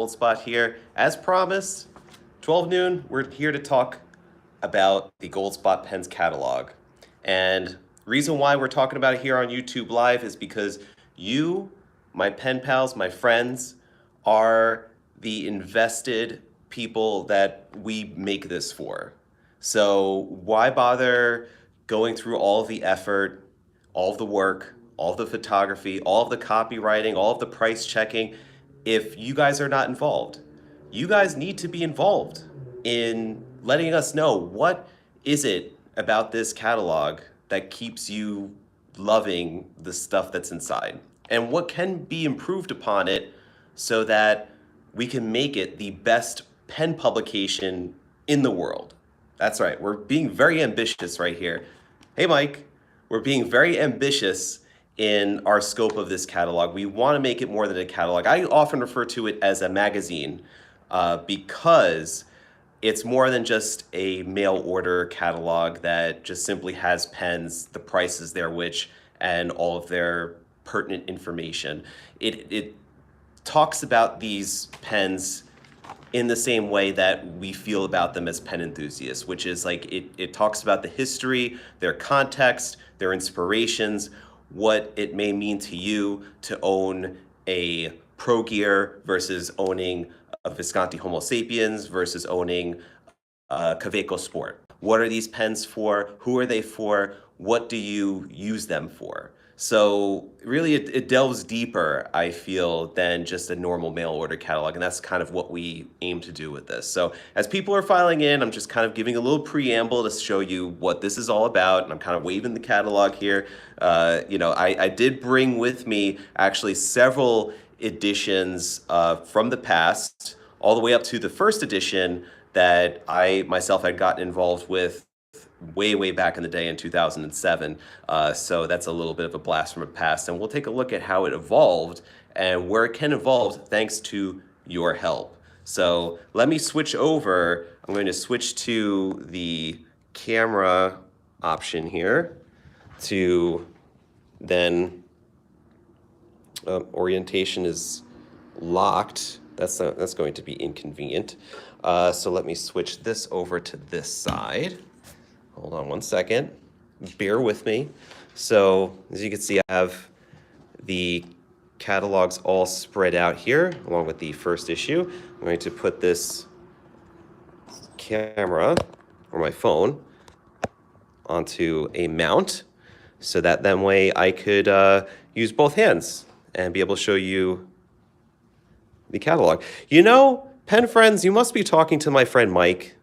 Goldspot here. As promised, 12 noon, we're here to talk about the Goldspot Pens catalog. And reason why we're talking about it here on YouTube Live is because you, my pen pals, my friends, are the invested people that we make this for. So why bother going through all of the effort, all of the work, all of the photography, all of the copywriting, all of the price checking, if you guys are not involved? You guys need to be involved in letting us know what is it about this catalog that keeps you loving the stuff that's inside, and what can be improved upon it so that we can make it the best pen publication in the world. That's right, we're being very ambitious right here. Hey Mike, we're being very ambitious in our scope of this catalog. We want to make it more than a catalog. I often refer to it as a magazine because it's more than just a mail order catalog that just simply has pens, the prices there which, and all of their pertinent information. It talks about these pens in the same way that we feel about them as pen enthusiasts, which is like it talks about the history, their context, their inspirations, what it may mean to you to own a Pro Gear versus owning a Visconti Homo Sapiens versus owning a Kaweco Sport. What are these pens for? Who are they for? What do you use them for? So really it delves deeper, I feel, than just a normal mail order catalog, and that's kind of what we aim to do with this. So as people are filing in, I'm just kind of giving a little preamble to show you what this is all about, and I'm kind of waving the catalog here. I did bring with me actually several editions from the past, all the way up to the first edition that I myself had gotten involved with way back in the day in 2007. So that's a little bit of a blast from the past, and we'll take a look at how it evolved and where it can evolve thanks to your help. So let me switch over. I'm going to switch to the camera option here to then orientation is locked. That's going to be inconvenient. So let me switch this over to this side. Hold on one second. Bear with me. So as you can see, I have the catalogs all spread out here along with the first issue. I'm going to put this camera or my phone onto a mount so that way I could use both hands and be able to show you the catalog. You know, pen friends, you must be talking to my friend Mike,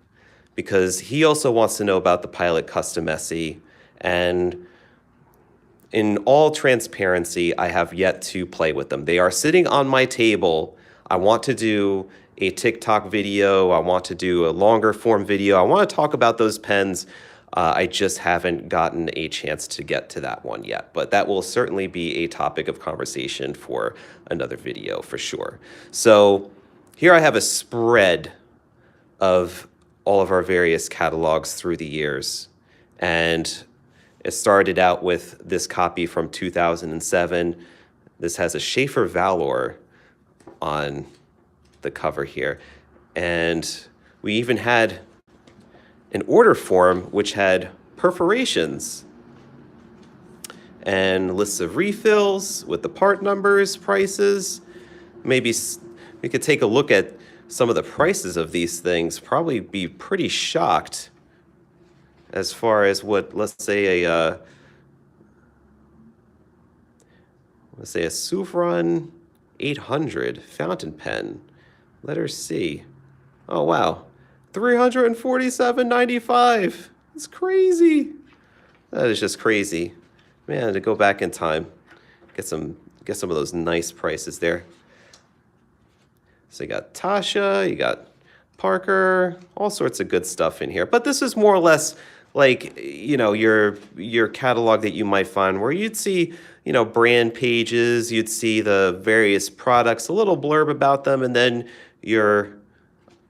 because he also wants to know about the Pilot Custom SE. And in all transparency, I have yet to play with them. They are sitting on my table. I want to do a TikTok video. I want to do a longer form video. I want to talk about those pens. I just haven't gotten a chance to get to that one yet, but that will certainly be a topic of conversation for another video for sure. So here I have a spread of all of our various catalogs through the years. And it started out with this copy from 2007. This has a Schaefer Valor on the cover here. And we even had an order form which had perforations and lists of refills with the part numbers, prices. Maybe we could take a look at some of the prices of these things, probably be pretty shocked as far as what, let's say a Souvron 800 fountain pen, letter C. Oh wow, $347.95. It's crazy. That is just crazy, man. To go back in time, get some of those nice prices there. So you got Tasha, you got Parker, all sorts of good stuff in here. But this is more or less like, you know, your catalog that you might find where you'd see, you know, brand pages, you'd see the various products, a little blurb about them, and then your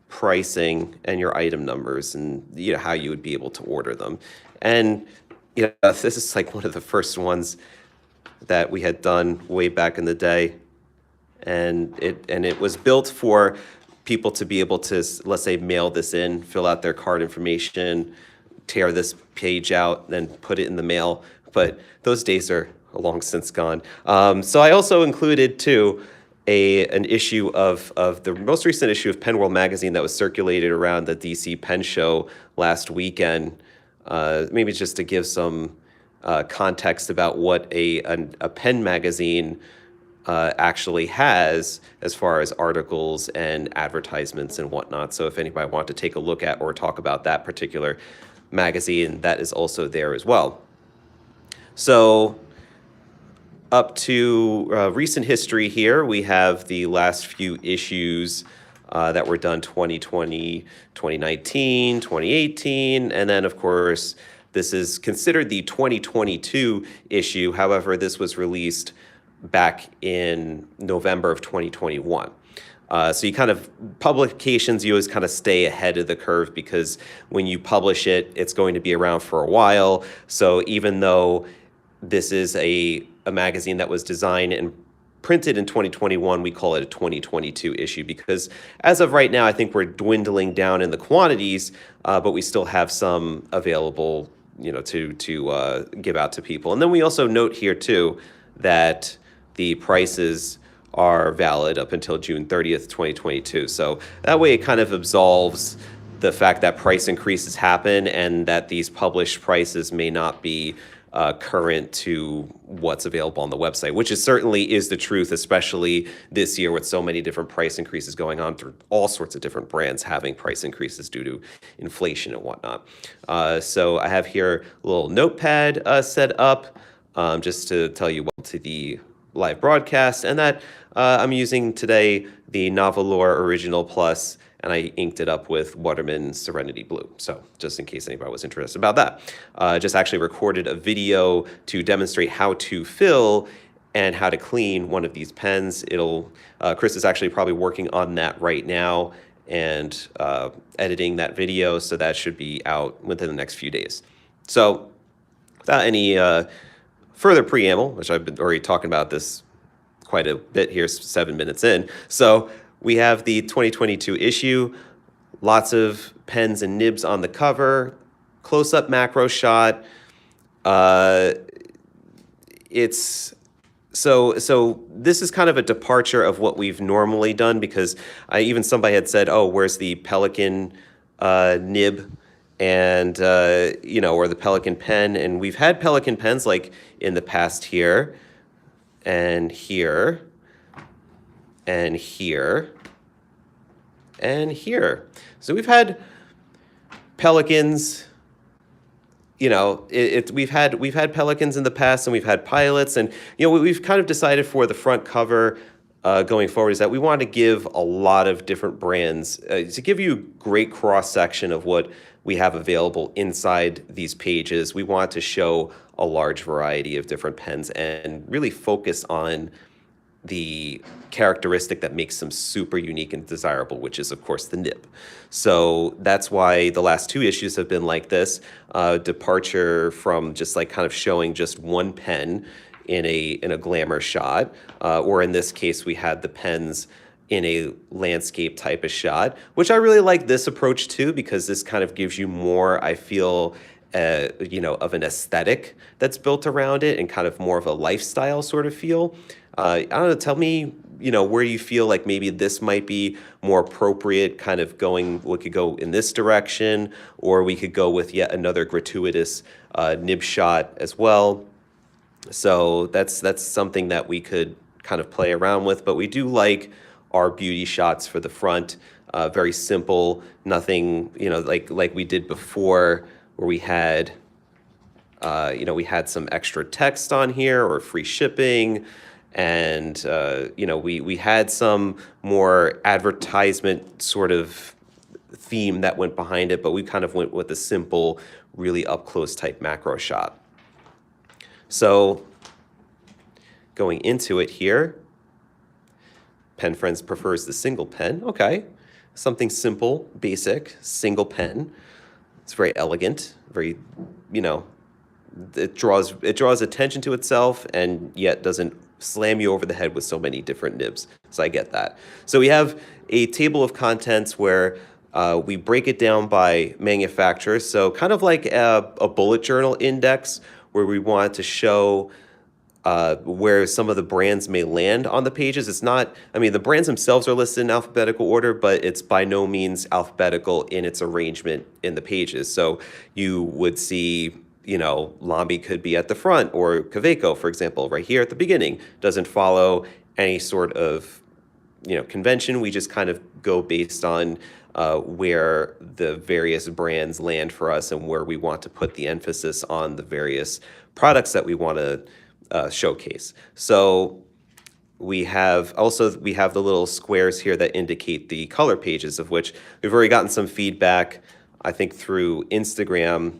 pricing and your item numbers and, you know, how you would be able to order them. And, you know, this is like one of the first ones that we had done way back in the day. and it was built for people to be able to, let's say, mail this in, fill out their card information, tear this page out, then put it in the mail. But those days are long since gone. So I also included too an issue of the most recent issue of Pen World magazine that was circulated around the DC Pen Show last weekend. Maybe just to give some context about what a pen magazine actually has as far as articles and advertisements and whatnot. So if anybody want to take a look at or talk about that particular magazine, that is also there as well. So up to recent history here, we have the last few issues that were done 2020, 2019, 2018, and then of course this is considered the 2022 issue. However, this was released back in November of 2021. So you kind of, publications, you always kind of stay ahead of the curve because when you publish it, it's going to be around for a while. So even though this is a magazine that was designed and printed in 2021, we call it a 2022 issue because as of right now, I think we're dwindling down in the quantities, but we still have some available, to give out to people. And then we also note here too that the prices are valid up until June 30th, 2022. So that way it kind of absolves the fact that price increases happen and that these published prices may not be current to what's available on the website, which certainly is the truth, especially this year with so many different price increases going on through all sorts of different brands having price increases due to inflation and whatnot. So I have here a little notepad set up just to tell you what to the live broadcast, and that I'm using today the Novelore Original Plus, and I inked it up with Waterman Serenity Blue. So just in case anybody was interested about that. Just actually recorded a video to demonstrate how to fill and how to clean one of these pens. Chris is actually probably working on that right now and editing that video, so that should be out within the next few days. So without any further preamble, which I've been already talking about this quite a bit here, 7 minutes in. So we have the 2022 issue, lots of pens and nibs on the cover, close-up macro shot. So this is kind of a departure of what we've normally done because even somebody had said, oh, where's the Pelican nib? And, or the Pelican pen. And we've had Pelican pens like in the past here, and here, and here, and here. So we've had Pelicans, we've had Pelicans in the past, and we've had pilots, and we've kind of decided for the front cover going forward is that we want to give a lot of different brands to give you a great cross section of what we have available inside these pages. We want to show a large variety of different pens and really focus on the characteristic that makes them super unique and desirable, which is, of course, the nib. So that's why the last two issues have been like this, departure from just like kind of showing just one pen in a glamour shot, or in this case, we had the pens in a landscape type of shot, which I really like this approach too, because this kind of gives you more, I feel, of an aesthetic that's built around it and kind of more of a lifestyle sort of feel. I don't know, tell me, where you feel like maybe this might be more appropriate, kind of we could go in this direction, or we could go with yet another gratuitous nib shot as well. So that's something that we could kind of play around with, but we do like our beauty shots for the front, very simple, nothing, like we did before, where we had, we had some extra text on here or free shipping, and we had some more advertisement sort of theme that went behind it, but we kind of went with a simple, really up close type macro shot. So going into it here, Pen Friends prefers the single pen. Okay, something simple, basic, single pen. It's very elegant, very, it draws attention to itself and yet doesn't slam you over the head with so many different nibs. So I get that. So we have a table of contents where we break it down by manufacturer. So kind of like a bullet journal index where we want to show where some of the brands may land on the pages. It's not, I mean, the brands themselves are listed in alphabetical order, but it's by no means alphabetical in its arrangement in the pages. So you would see, you know, Lamy could be at the front, or Kaweco, for example, right here at the beginning, doesn't follow any sort of, you know, convention. We just kind of go based on where the various brands land for us and where we want to put the emphasis on the various products that we want to showcase. So we have the little squares here that indicate the color pages, of which we've already gotten some feedback, I think through Instagram,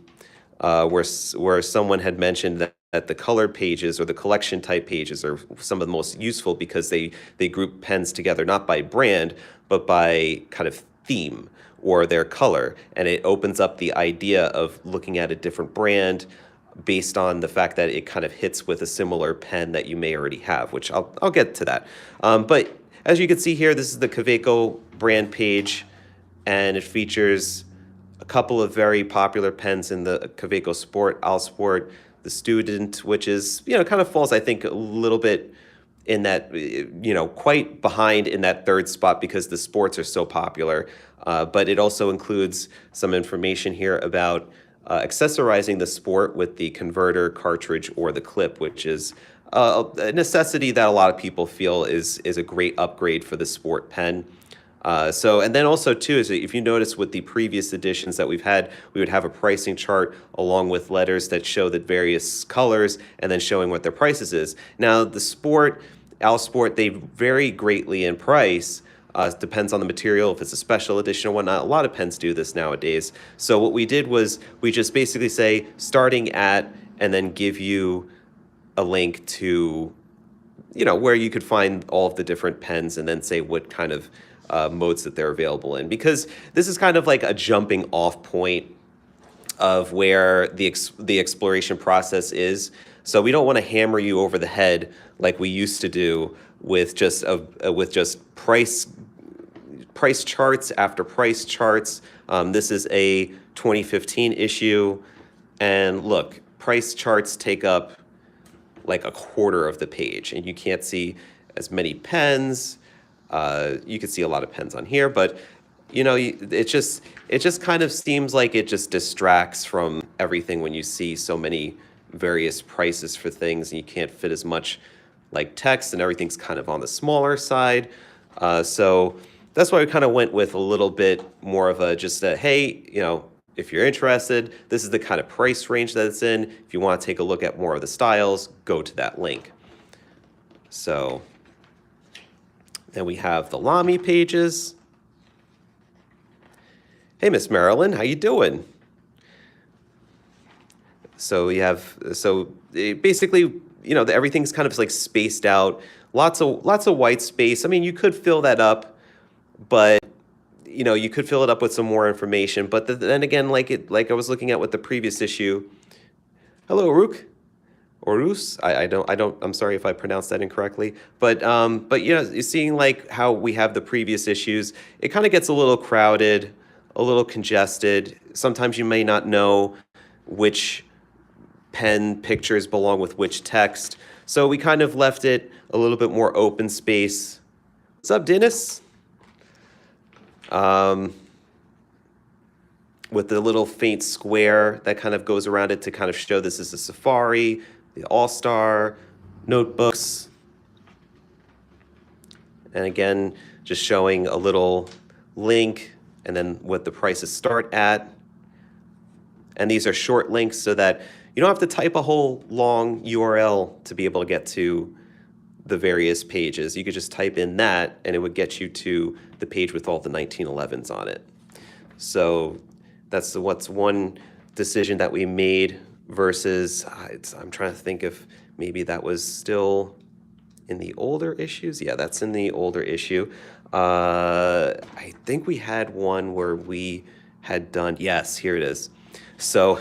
where someone had mentioned that the colored pages or the collection type pages are some of the most useful because they group pens together not by brand but by kind of theme or their color, and it opens up the idea of looking at a different brand based on the fact that it kind of hits with a similar pen that you may already have, which I'll get to that. But as you can see here, this is the Kaweco brand page, and it features a couple of very popular pens in the Kaweco Sport, Sport, the Student, which is, you know, kind of falls, I think, a little bit in that, you know, quite behind in that third spot because the sports are so popular. But it also includes some information here about accessorizing the Sport with the converter, cartridge, or the clip, which is a necessity that a lot of people feel is a great upgrade for the Sport pen. And then also too, is if you notice with the previous editions that we've had, we would have a pricing chart along with letters that show the various colors and then showing what their prices is. Now the Sport, Sport, they vary greatly in price. Depends on the material, if it's a special edition or whatnot. A lot of pens do this nowadays. So what we did was we just basically say starting at, and then give you a link to, you know, where you could find all of the different pens and then say what kind of modes that they're available in. Because this is kind of like a jumping off point of where the exploration process is. So we don't want to hammer you over the head like we used to do with just price charts after price charts. This is a 2015 issue, and look, price charts take up like a quarter of the page, and you can't see as many pens. You can see a lot of pens on here, but you know, it just kind of seems like it just distracts from everything when you see so many various prices for things, and you can't fit as much like text, and everything's kind of on the smaller side. So that's why we kind of went with a little bit more of a hey, you know, if you're interested, this is the kind of price range that it's in. If you want to take a look at more of the styles, go to that link. So then we have the Lamy Pages. Hey, Miss Marilyn, how you doing? So we have, basically, you know, everything's kind of like spaced out. Lots of white space. I mean, you could fill that up, but you know, you could fill it up with some more information. But then again, like I was looking at with the previous issue. Hello, Rook. Or Rus. I'm sorry if I pronounced that incorrectly. But you know, you're seeing like how we have the previous issues. It kind of gets a little crowded, a little congested. Sometimes you may not know which pen pictures belong with which text. So we kind of left it a little bit more open space. What's up, Dennis? With the little faint square that kind of goes around it to kind of show this is a Safari, the All-Star, notebooks. And again, just showing a little link and then what the prices start at. And these are short links so that you don't have to type a whole long URL to be able to get to the various pages. You could just type in that and it would get you to the page with all the 1911s on it. So that's what's one decision that we made versus, I'm trying to think if maybe that was still in the older issues. Yeah, that's in the older issue. I think we had one where we had done, yes, here it is. So,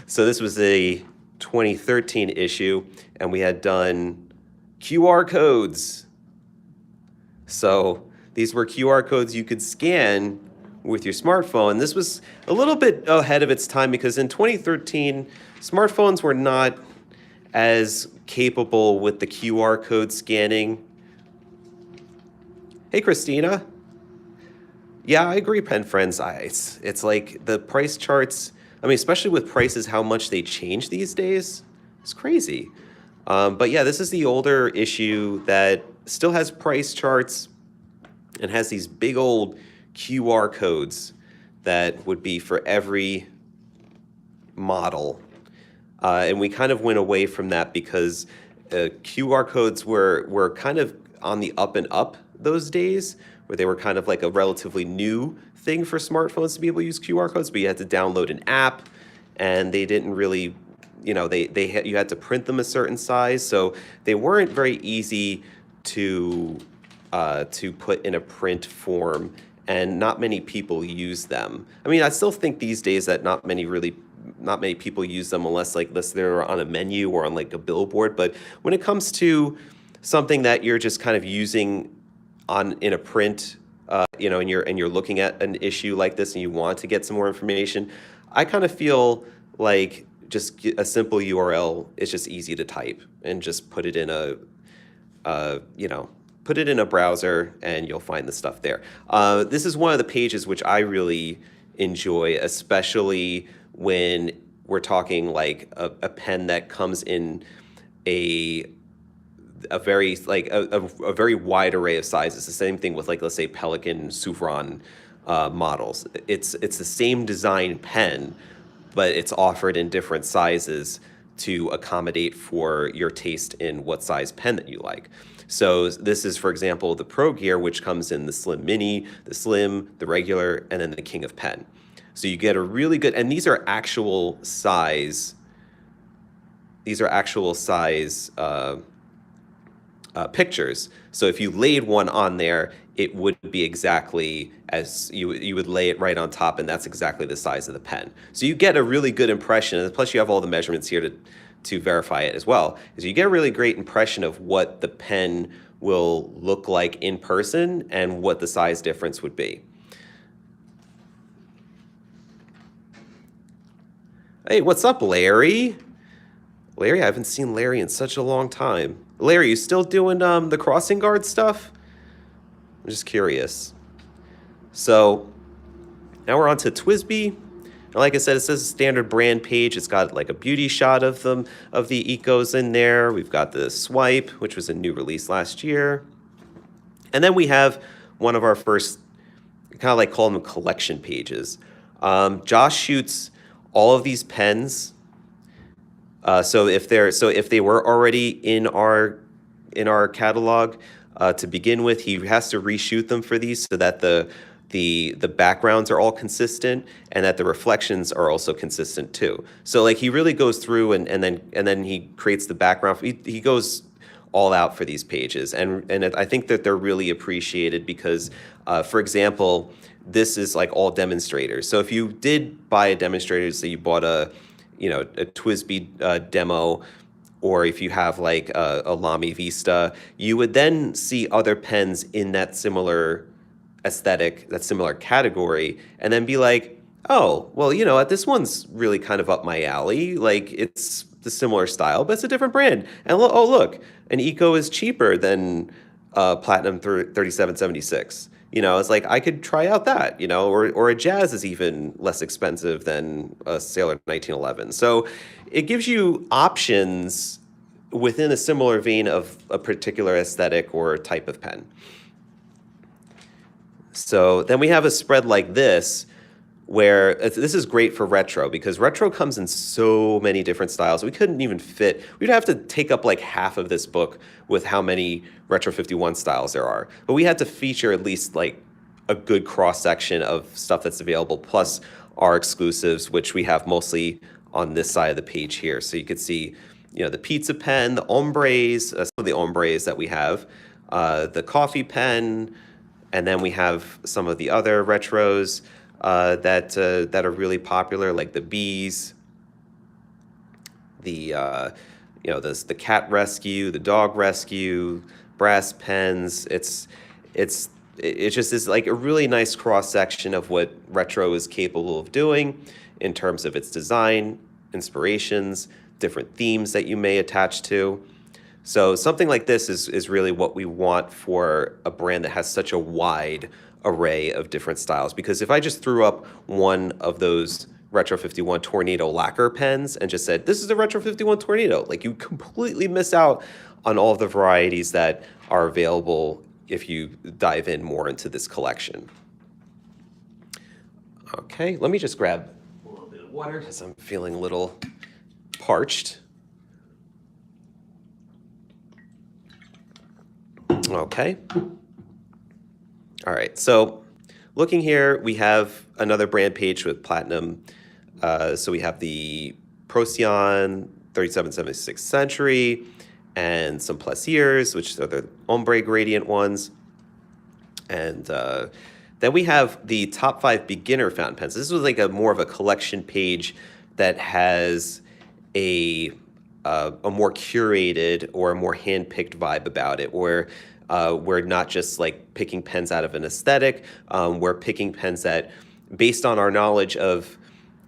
so this was a 2013 issue, and we had done QR codes. So these were QR codes you could scan with your smartphone. This was a little bit ahead of its time because in 2013, smartphones were not as capable with the QR code scanning. Hey, Christina. Yeah, I agree, Pen Friends. It's like the price charts, I mean, especially with prices, how much they change these days. It's crazy. But yeah, this is the older issue that still has price charts and has these big old QR codes that would be for every model. And we kind of went away from that because QR codes were kind of on the up and up those days, where they were kind of like a relatively new thing for smartphones to be able to use QR codes, but you had to download an app, and they didn't really, you know, you had to print them a certain size, so they weren't very easy to put in a print form, and not many people use them. I mean, I still think these days that not many people use them unless they're on a menu or on like a billboard. But when it comes to something that you're just kind of using in a print, you know, and you're looking at an issue like this and you want to get some more information, I kind of feel like just a simple URL is just easy to type and just put it in put it in a browser and you'll find the stuff there. This is one of the pages which I really enjoy, especially when we're talking like a pen that comes in a very very wide array of sizes. The same thing with, like, let's say Pelican, Souvron models. It's the same design pen, but it's offered in different sizes to accommodate for your taste in what size pen that you like. So this is, for example, the Pro Gear, which comes in the Slim Mini, the Slim, the regular, and then the King of Pen. So you get a really good, and these are actual size. These are actual size pictures. So if you laid one on there, it would be exactly as you would lay it right on top, and that's exactly the size of the pen. So you get a really good impression, and plus you have all the measurements here to verify it as well. Is you get a really great impression of what the pen will look like in person and what the size difference would be. Hey, what's up, Larry? Larry, I haven't seen Larry in such a long time. Larry, you still doing the crossing guard stuff? I'm just curious. So now we're on to TWSBI. And like I said, it says standard brand page. It's got like a beauty shot of them, of the Ecos in there. We've got the Swipe, which was a new release last year. And then we have one of our first, kind of like call them collection pages. Josh shoots all of these pens. So if they were already in our catalog to begin with, he has to reshoot them for these so that the backgrounds are all consistent and that the reflections are also consistent too. So like he really goes through and then he creates the background. He goes all out for these pages, and I think that they're really appreciated because, for example, this is like all demonstrators. So if you did buy a demonstrator, so you bought a TWSBI demo, or if you have like a Lamy Vista, you would then see other pens in that similar aesthetic, that similar category, and then be like, oh, well, you know what, this one's really kind of up my alley. Like, it's the similar style, but it's a different brand. And oh, look, an Eco is cheaper than Platinum 3776. You know, it's like, I could try out that, you know, or a Jazz is even less expensive than a Sailor 1911. So it gives you options within a similar vein of a particular aesthetic or type of pen. So then we have a spread like this, where this is great for retro because retro comes in so many different styles. We couldn't even fit, we'd have to take up like half of this book with how many Retro 51 styles there are. But we had to feature at least like a good cross section of stuff that's available, plus our exclusives, which we have mostly on this side of the page here. So you could see, you know, the pizza pen, the ombres, some of the ombres that we have, the coffee pen, and then we have some of the other retros that are really popular, like the bees, the you know, the cat rescue, the dog rescue, brass pens. It just is like a really nice cross section of what retro is capable of doing in terms of its design, inspirations, different themes that you may attach to. So something like this is really what we want for a brand that has such a wide array of different styles. Because if I just threw up one of those Retro 51 Tornado lacquer pens and just said, this is a Retro 51 Tornado, like you completely miss out on all of the varieties that are available if you dive in more into this collection. Okay, let me just grab a little bit of water because I'm feeling a little parched. Okay. All right, so looking here, we have another brand page with platinum. So we have the Procyon 3776 Century and some Plaisirs, which are the ombre gradient ones. And then we have the top 5 beginner fountain pens. This was like more of a collection page that has a more curated or a more hand-picked vibe about it, where we're not just like picking pens out of an aesthetic. We're picking pens that, based on our knowledge of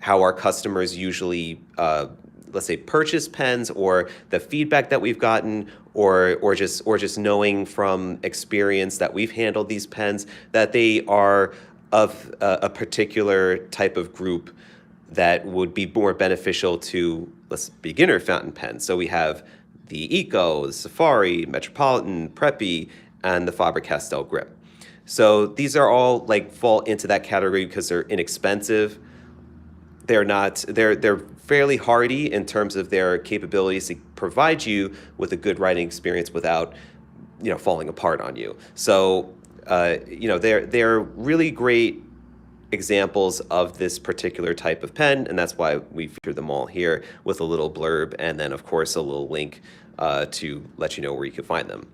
how our customers usually, let's say, purchase pens, or the feedback that we've gotten, or just knowing from experience that we've handled these pens, that they are of a particular type of group that would be more beneficial to, let's beginner fountain pens. So we have the Eco, the Safari, Metropolitan, Preppy, and the Faber Castell grip. So these are all like fall into that category because they're inexpensive. They're fairly hardy in terms of their capabilities to provide you with a good writing experience without, you know, falling apart on you. So you know, they're really great examples of this particular type of pen, and that's why we feature them all here with a little blurb, and then of course a little link to let you know where you can find them.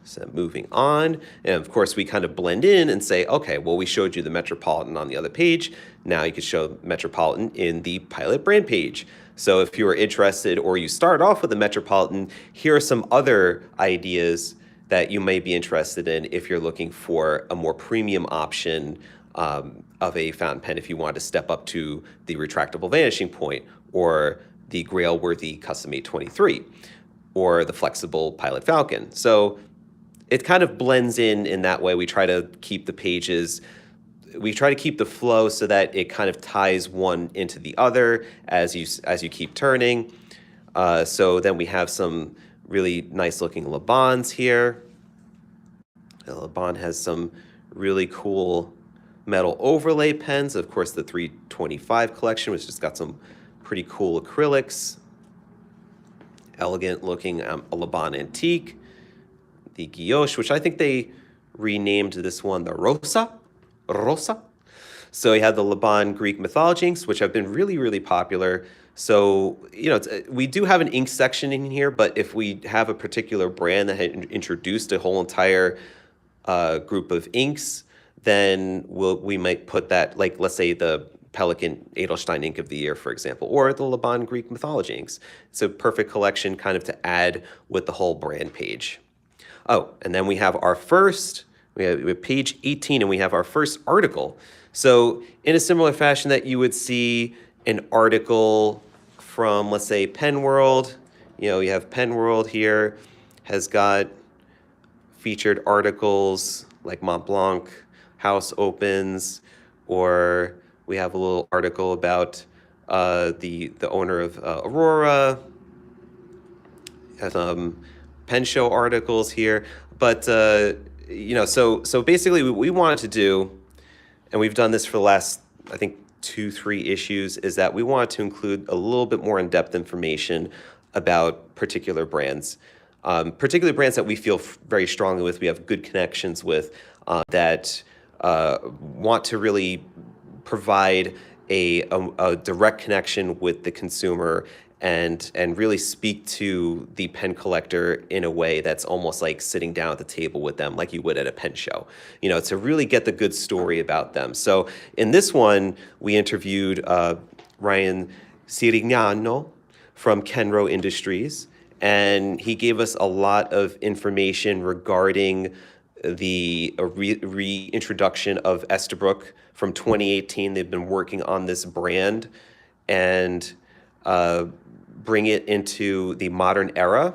So moving on, and of course we kind of blend in and say, okay, well, we showed you the Metropolitan on the other page. Now you can show Metropolitan in the Pilot brand page. So if you are interested, or you start off with the Metropolitan, here are some other ideas that you may be interested in if you're looking for a more premium option of a fountain pen, if you want to step up to the retractable vanishing point, or the Grail-worthy Custom 823, or the flexible Pilot Falcon. So it kind of blends in that way. We try to keep the pages, we try to keep the flow so that it kind of ties one into the other as you keep turning. So then we have some really nice looking Le Bons here. The Le Bon has some really cool metal overlay pens. Of course, the 325 collection, which has got some pretty cool acrylics. Elegant looking Le Bon Antique. The Guilloche, which I think they renamed this one the Rosa. So we have the Le Bon Greek mythology inks, which have been really, really popular. So, you know, we do have an ink section in here, but if we have a particular brand that had introduced a whole entire group of inks, then we might put that, like, let's say the Pelican Edelstein Ink of the Year, for example, or the Le Bon Greek mythology inks. It's a perfect collection kind of to add with the whole brand page. Oh, and then we have our first, we have page 18, and we have our first article. So in a similar fashion that you would see an article from, let's say, Pen World, you know, you have Pen World here, has got featured articles like Mont Blanc, House Opens, or we have a little article about the owner of Aurora, pen show articles here. But you know, so basically what we wanted to do, and we've done this for the last, I think, 2-3 issues, is that we wanted to include a little bit more in-depth information about particular brands. Particular brands that we feel very strongly with, we have good connections with, that want to really provide a direct connection with the consumer and really speak to the pen collector in a way that's almost like sitting down at the table with them like you would at a pen show, you know, to really get the good story about them. So in this one, we interviewed Ryan Sirignano from Kenro Industries, and he gave us a lot of information regarding the reintroduction of Estabrook from 2018. They've been working on this brand and bring it into the modern era.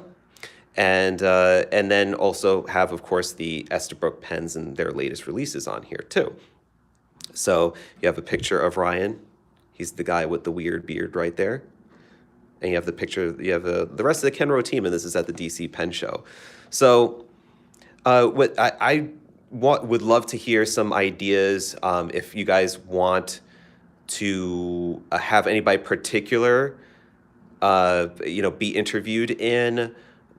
And then also have, of course, the Estabrook pens and their latest releases on here too. So you have a picture of Ryan. He's the guy with the weird beard right there. And you have the picture, you have the rest of the Kenro team, and this is at the DC Pen Show. So what I would love to hear some ideas if you guys want to have anybody particular, be interviewed in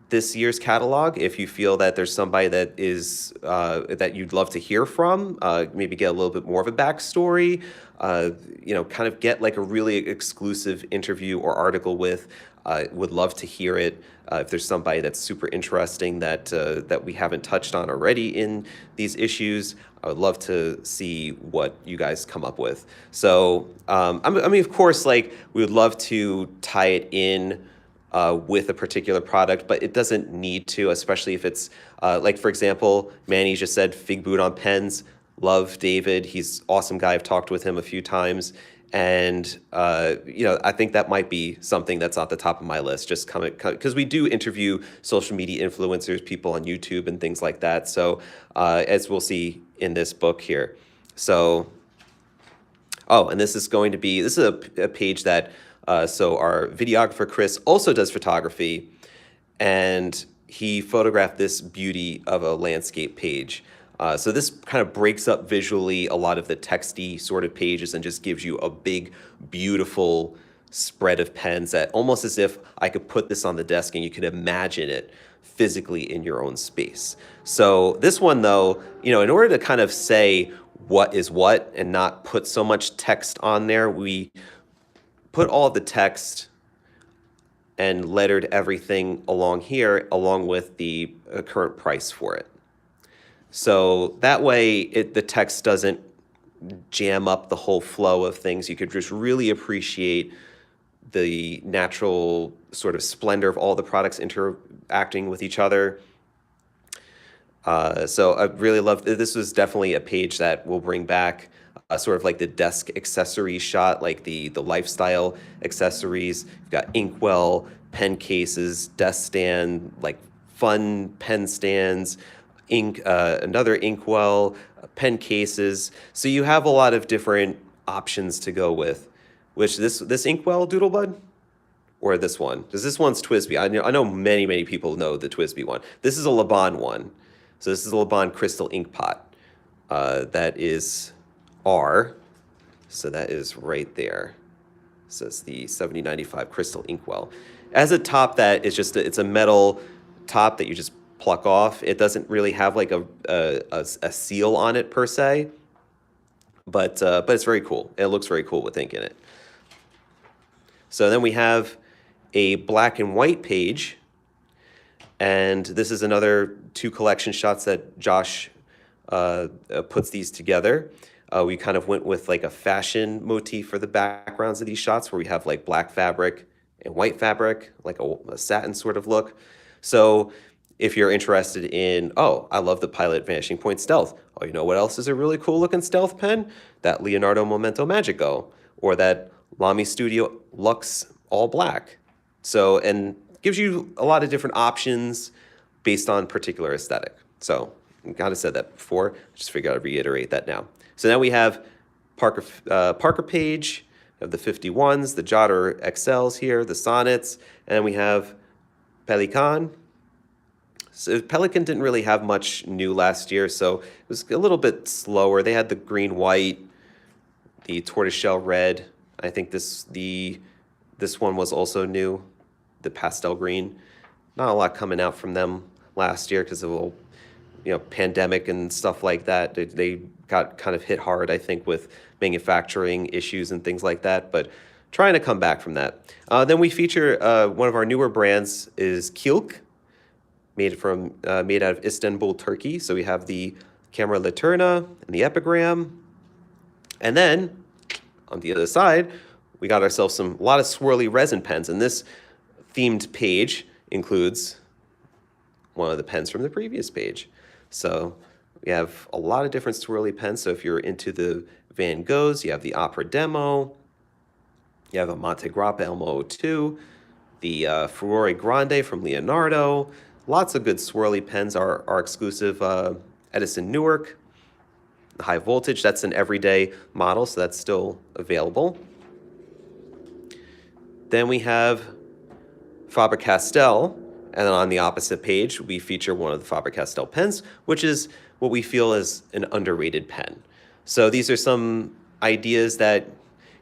this year's catalog. If you feel that there's somebody that is that you'd love to hear from, maybe get a little bit more of a backstory, kind of get like a really exclusive interview or article with, would love to hear it. If there's somebody that's super interesting that we haven't touched on already in these issues, I would love to see what you guys come up with. So, of course, like we would love to tie it in with a particular product, but it doesn't need to, especially if it's like, for example, Manny just said Fig Boot on pens. Love David. He's an awesome guy. I've talked with him a few times. And, I think that might be something that's at the top of my list, just coming, because we do interview social media influencers, people on YouTube and things like that. So as we'll see in this book here. So, and this is a page that, so our videographer, Chris, also does photography, and he photographed this beauty of a landscape page. So this kind of breaks up visually a lot of the texty sort of pages and just gives you a big, beautiful spread of pens that almost as if I could put this on the desk and you could imagine it physically in your own space. So this one, though, in order to kind of say what is what and not put so much text on there, we put all the text and lettered everything along here along with the current price for it. So that way the text doesn't jam up the whole flow of things. You could just really appreciate the natural sort of splendor of all the products interacting with each other. So I really love, this was definitely a page that we'll bring back, sort of like the desk accessory shot, like the lifestyle accessories. You've got inkwell, pen cases, desk stand, like fun pen stands, another inkwell, pen cases. So you have a lot of different options to go with. Which this inkwell, Doodlebud, or this one? Because this one's TWSBI. I know many people know the TWSBI one. This is a Laban one. So this is a Laban crystal ink pot. That is R. So that is right there. So it's the 7095 crystal inkwell. As a top that is just it's a metal top that you just pluck off. It doesn't really have like a seal on it per se, but it's very cool. It looks very cool with ink in it. So then we have a black and white page, and this is another 2 collection shots that Josh puts these together. We kind of went with like a fashion motif for the backgrounds of these shots, where we have like black fabric and white fabric, like a satin sort of look. So if you're interested in, I love the Pilot Vanishing Point Stealth. Oh, you know what else is a really cool looking stealth pen? That Leonardo Momento Magico, or that Lamy Studio Luxe All Black. So, and gives you a lot of different options based on particular aesthetic. So, I kind of said that before, just figured I'd reiterate that now. So now we have Parker Page, we have the 51s, the Jotter XLs here, the Sonnets, and we have Pelican. So Pelican didn't really have much new last year, so it was a little bit slower. They had the green white, the tortoiseshell red. I think this one was also new, the pastel green. Not a lot coming out from them last year because of pandemic and stuff like that. They got kind of hit hard, I think, with manufacturing issues and things like that, but trying to come back from that. Then we feature one of our newer brands is Kilim, made out of Istanbul, Turkey. So we have the Camera Laterna and the Epigram. And then on the other side, we got ourselves a lot of swirly resin pens. And this themed page includes one of the pens from the previous page. So we have a lot of different swirly pens. So if you're into the Van Goghs, you have the Opera Demo, you have a Monte Grappa Elmo 02, the Furore Grande from Leonardo. Lots of good swirly pens. Our exclusive Edison Newark. The high voltage, that's an everyday model, so that's still available. Then we have Faber Castell, and then on the opposite page, we feature one of the Faber Castell pens, which is what we feel is an underrated pen. So these are some ideas that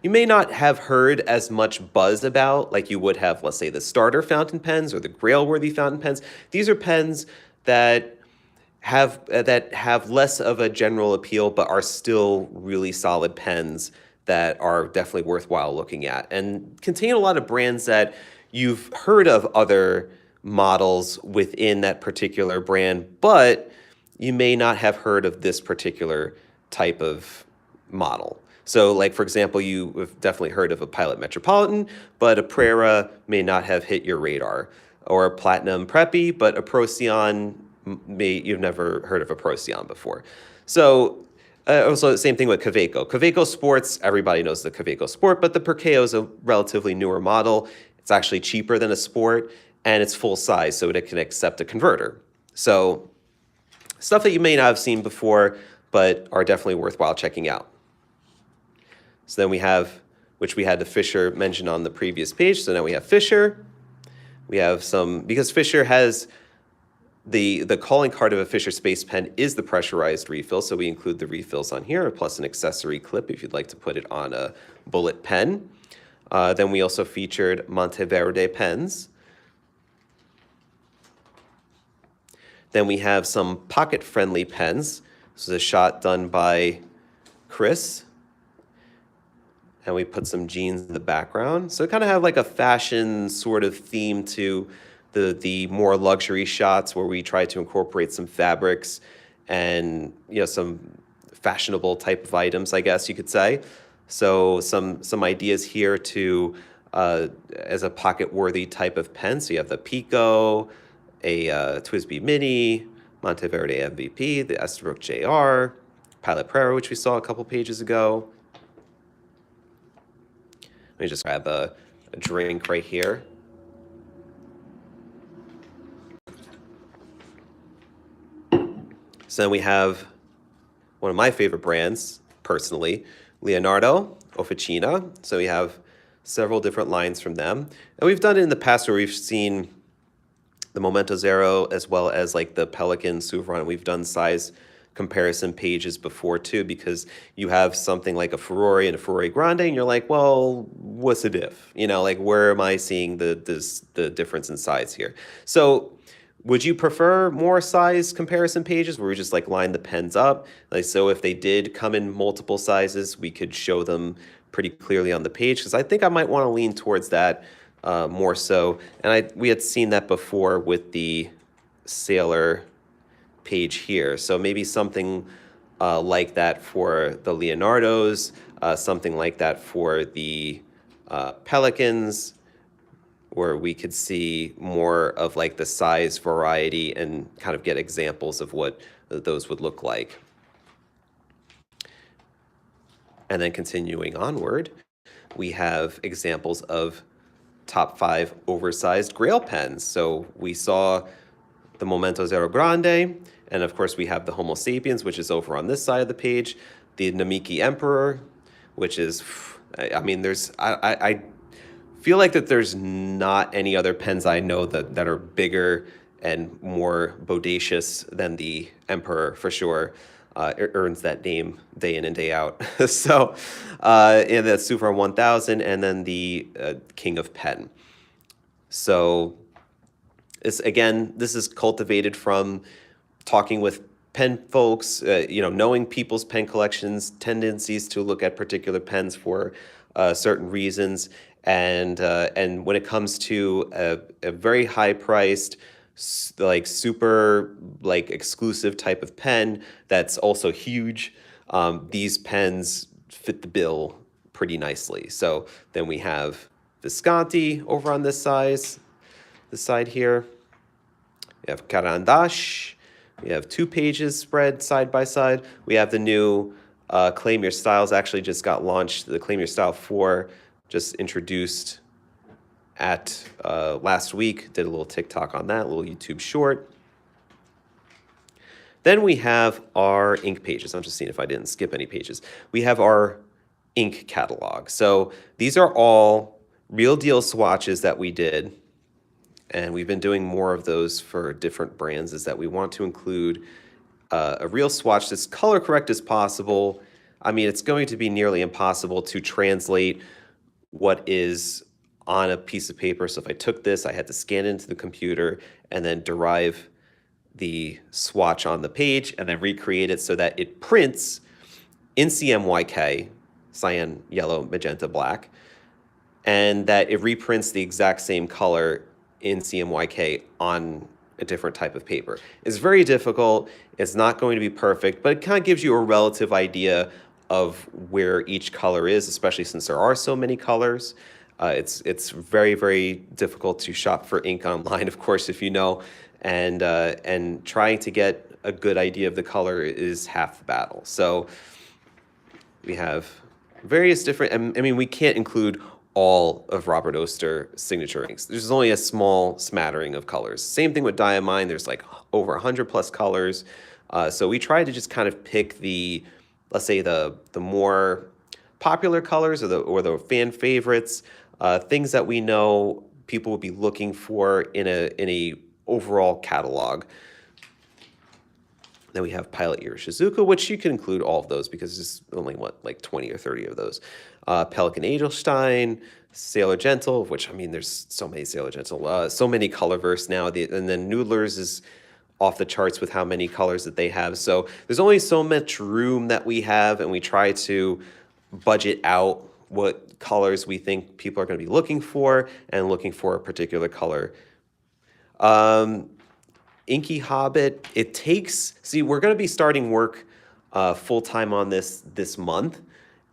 you may not have heard as much buzz about, like you would have, let's say, the starter fountain pens or the Grail-worthy fountain pens. These are pens that have less of a general appeal, but are still really solid pens that are definitely worthwhile looking at, and contain a lot of brands that you've heard of other models within that particular brand, but you may not have heard of this particular type of model. So like, for example, you have definitely heard of a Pilot Metropolitan, but a Prera may not have hit your radar, or a Platinum Preppy, but a Procyon, you've never heard of a Procyon before. So also the same thing with Kaweco. Kaweco Sports, everybody knows the Kaweco Sport, but the Perkeo is a relatively newer model. It's actually cheaper than a Sport, and it's full size, so it can accept a converter. So stuff that you may not have seen before, but are definitely worthwhile checking out. So then we have, which we had the Fisher mentioned on the previous page, so now we have Fisher. We have some, because Fisher has the calling card of a Fisher Space Pen is the pressurized refill, so we include the refills on here, plus an accessory clip if you'd like to put it on a bullet pen. Then we also featured Monteverde pens. Then we have some pocket-friendly pens. This is a shot done by Chris. And we put some jeans in the background. So kind of have like a fashion sort of theme to the more luxury shots, where we try to incorporate some fabrics and, you know, some fashionable type of items, I guess you could say. So some ideas here to as a pocket-worthy type of pen. So you have the Pico, a Twisby Mini, Monteverde MVP, the Estabrook JR, Pilot Prera, which we saw a couple pages ago. Let me just grab a drink right here. So then we have one of my favorite brands, personally, Leonardo, Officina. So we have several different lines from them. And we've done it in the past where we've seen the Momento Zero as well as like the Pelican Souverain. We've done size comparison pages before too, because you have something like a Furore and a Furore Grande, and you're like, well, what's the diff? You know, like, where am I seeing the difference in size here? So would you prefer more size comparison pages where we just like line the pens up? Like, so if they did come in multiple sizes, we could show them pretty clearly on the page, because I think I might want to lean towards that more so. And we had seen that before with the Sailor page here. So maybe something like that for the Leonardos, something like that for the Pelicans, where we could see more of like the size variety and kind of get examples of what those would look like. And then continuing onward, we have examples of top 5 oversized Grail pens. So we saw the Momento Zero Grande, and of course we have the Homo Sapiens, which is over on this side of the page, the Namiki Emperor, which is, I mean, I feel like that there's not any other pens I know that are bigger and more bodacious than the Emperor, for sure. It earns that name day in and day out. So, and the Souverain 1000, and then the King of Pen. So, this is cultivated from talking with pen folks, you know, knowing people's pen collections, tendencies to look at particular pens for certain reasons, and when it comes to a very high-priced, like super like exclusive type of pen that's also huge, these pens fit the bill pretty nicely. So then we have Visconti over on this size, the side here. We have Carandash. We have 2 pages spread side by side. We have the new Claim Your Styles actually just got launched. The Claim Your Style 4 just introduced at last week. Did a little TikTok on that, a little YouTube short. Then we have our ink pages. I'm just seeing if I didn't skip any pages. We have our ink catalog. So these are all real deal swatches that we did. And we've been doing more of those for different brands, is that we want to include a real swatch that's color correct as possible. I mean, it's going to be nearly impossible to translate what is on a piece of paper. So if I took this, I had to scan it into the computer and then derive the swatch on the page and then recreate it so that it prints in CMYK, cyan, yellow, magenta, black, and that it reprints the exact same color in CMYK on a different type of paper. It's very difficult. It's not going to be perfect, but it kind of gives you a relative idea of where each color is, especially since there are so many colors. It's very, very difficult to shop for ink online, of course, if you know, and trying to get a good idea of the color is half the battle. So we have various different, I mean, we can't include all of Robert Oster signature inks. There's only a small smattering of colors. Same thing with Diamine. There's like over 100 plus colors. So we try to just kind of pick the, let's say the more popular colors or the fan favorites, things that we know people would be looking for in a overall catalog. Then we have Pilot Year Shizuka, which you can include all of those because there's only, what, like 20 or 30 of those. Pelican Edelstein, Sailor Gentle, of which, I mean, there's so many Sailor Gentle, so many colorverse now. And then Noodlers is off the charts with how many colors that they have. So there's only so much room that we have, and we try to budget out what colors we think people are going to be looking for and looking for a particular color. Inky Hobbit, it takes, see, we're going to be starting work full-time on this month,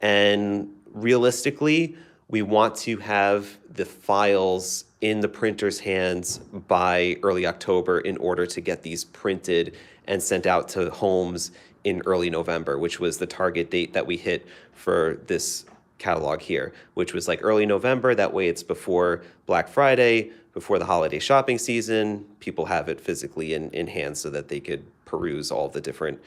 and realistically, we want to have the files in the printer's hands by early October in order to get these printed and sent out to homes in early November, which was the target date that we hit for this catalog here, which was like early November. That way it's before Black Friday, before the holiday shopping season. People have it physically in hand so that they could peruse all the different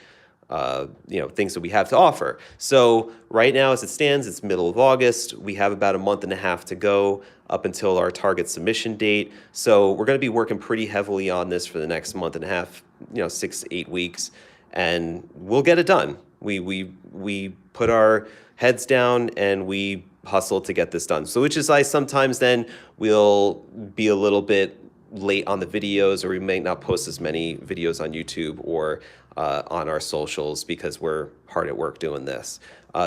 things that we have to offer. So right now, as it stands, it's middle of August. We have about a month and a half to go up until our target submission date. So we're going to be working pretty heavily on this for the next month and a half, 6 to 8 weeks, and we'll get it done. We put our heads down and we hustle to get this done. So which is why sometimes then we'll be a little bit late on the videos, or we may not post as many videos on YouTube or on our socials because we're hard at work doing this.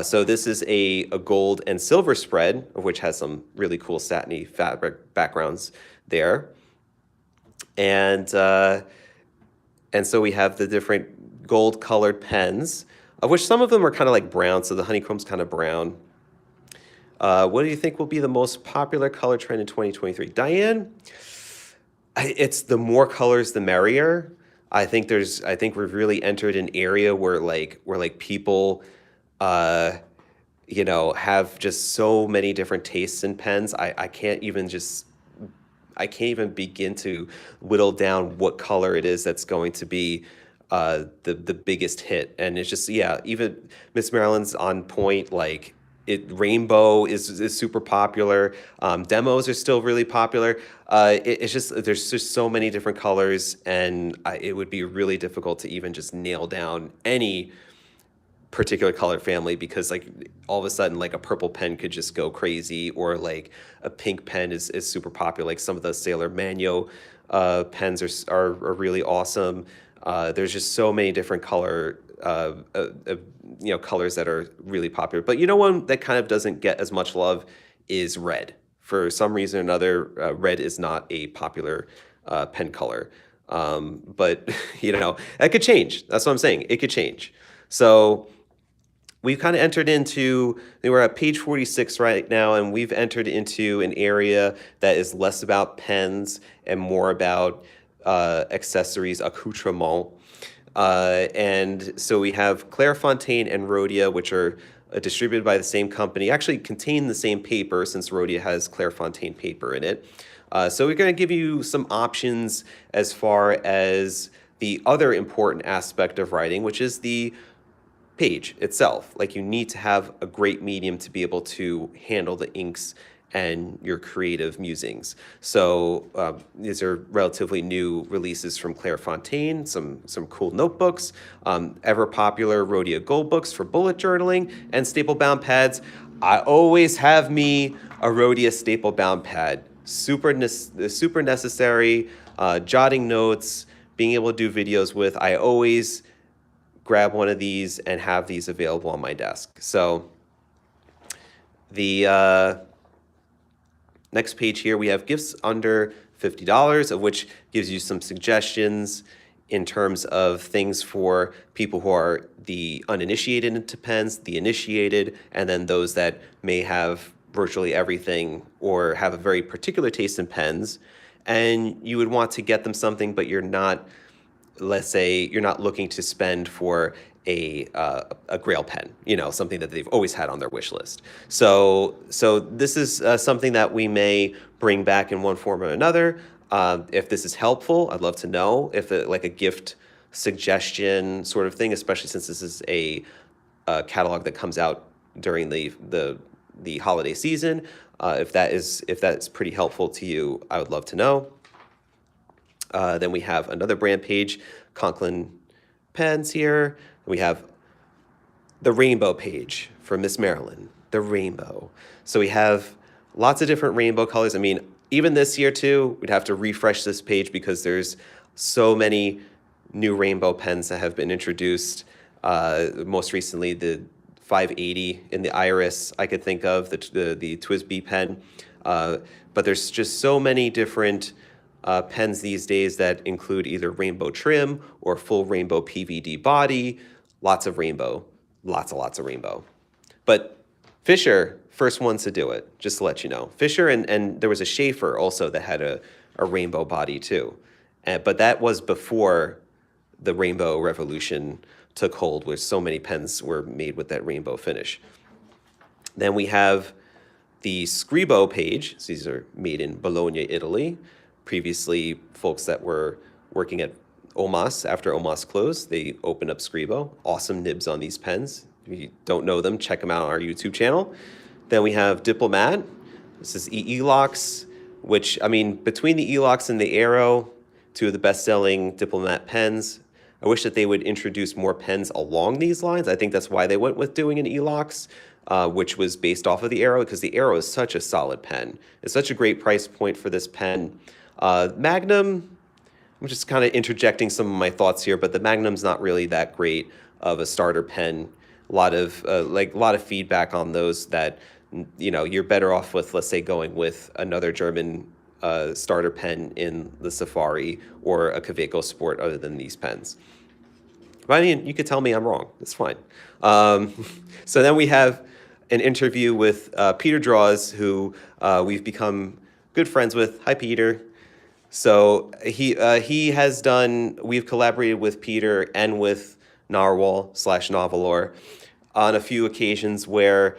So this is a gold and silver spread, of which has some really cool satiny fabric backgrounds there. And so we have the different gold colored pens, of which some of them are kind of like brown, so the honeycomb's kind of brown. What do you think will be the most popular color trend in 2023? Diane, it's the more colors, the merrier. I think we've really entered an area where people, have just so many different tastes in pens. I can't even begin to whittle down what color it is that's going to be the biggest hit. And it's just, even Miss Maryland's on point. Like rainbow is super popular. Demos are still really popular. It's just, there's just so many different colors, and it would be really difficult to even just nail down any particular color family, because like all of a sudden like a purple pen could just go crazy, or like a pink pen is super popular. Like some of the Sailor Manyo pens are really awesome. There's just so many different colors that are really popular. But one that kind of doesn't get as much love is red. For some reason or another, red is not a popular pen color. But that could change. That's what I'm saying. It could change. So we've kind of entered into, we're at page 46 right now, and we've entered into an area that is less about pens and more about accessories, accoutrement. And so we have Clairefontaine and Rhodia, which are distributed by the same company, actually contain the same paper since Rhodia has Clairefontaine paper in it. So we're going to give you some options as far as the other important aspect of writing, which is the page itself. Like, you need to have a great medium to be able to handle the inks and your creative musings. So these are relatively new releases from Clairefontaine, some cool notebooks, ever popular Rhodia Gold books for bullet journaling, and staple bound pads. I always have me a Rhodia staple bound pad. Super necessary, jotting notes, being able to do videos with. I always grab one of these and have these available on my desk. So the next page here, we have gifts under $50, of which gives you some suggestions in terms of things for people who are the uninitiated into pens, the initiated, and then those that may have virtually everything or have a very particular taste in pens. And you would want to get them something, but you're not, let's say, you're not looking to spend for a Grail pen, something that they've always had on their wish list. So this is something that we may bring back in one form or another. If this is helpful, I'd love to know if like a gift suggestion sort of thing, especially since this is a catalog that comes out during the holiday season. If that's pretty helpful to you, I would love to know. Then we have another brand page, Conklin Pens here. We have the rainbow page for Miss Marilyn, the rainbow. So we have lots of different rainbow colors. I mean, even this year too, we'd have to refresh this page because there's so many new rainbow pens that have been introduced. Most recently, the 580 in the iris I could think of, the TWSBI pen. But there's just so many different pens these days that include either rainbow trim or full rainbow PVD body. Lots of rainbow, lots of rainbow. But Fisher, first ones to do it, just to let you know. Fisher and there was a Schaefer also that had a rainbow body too. But that was before the rainbow revolution took hold, where so many pens were made with that rainbow finish. Then we have the Scribo page. So these are made in Bologna, Italy. Previously, folks that were working at Omas, after Omas closed, they opened up Scribo. Awesome nibs on these pens. If you don't know them, check them out on our YouTube channel. Then we have Diplomat. This is E-Locks, which, I mean, between the E-Locks and the Aero, two of the best-selling Diplomat pens. I wish that they would introduce more pens along these lines. I think that's why they went with doing an E-Locks, which was based off of the Aero, because the Aero is such a solid pen. It's such a great price point for this pen. Magnum, I'm just kind of interjecting some of my thoughts here, but the Magnum's not really that great of a starter pen. A lot of feedback on those that, you're better off with, let's say, going with another German starter pen in the Safari or a Kaweco Sport other than these pens. But I mean, you could tell me I'm wrong. It's fine. So then we have an interview with Peter Draws, who we've become good friends with. Hi, Peter. So he has done, we've collaborated with Peter and with Narwhal/Novelor on a few occasions where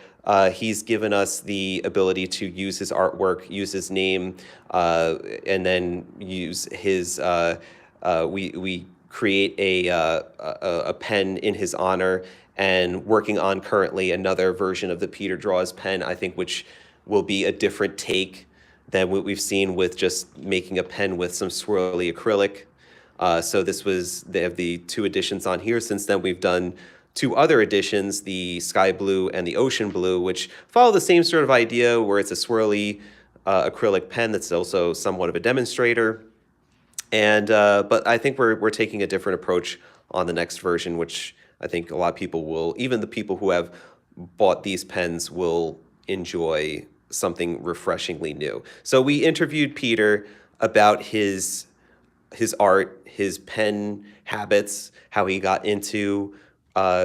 he's given us the ability to use his artwork, use his name, and then use his, we create a pen in his honor, and working on currently another version of the Peter Draws pen, I think, which will be a different take than what we've seen with just making a pen with some swirly acrylic. So they have the two editions on here. Since then, we've done two other editions, the Sky Blue and the Ocean Blue, which follow the same sort of idea, where it's a swirly acrylic pen that's also somewhat of a demonstrator. And but I think we're taking a different approach on the next version, which I think a lot of people will, even the people who have bought these pens, will enjoy something refreshingly new. So we interviewed Peter about his art, his pen habits, how he got into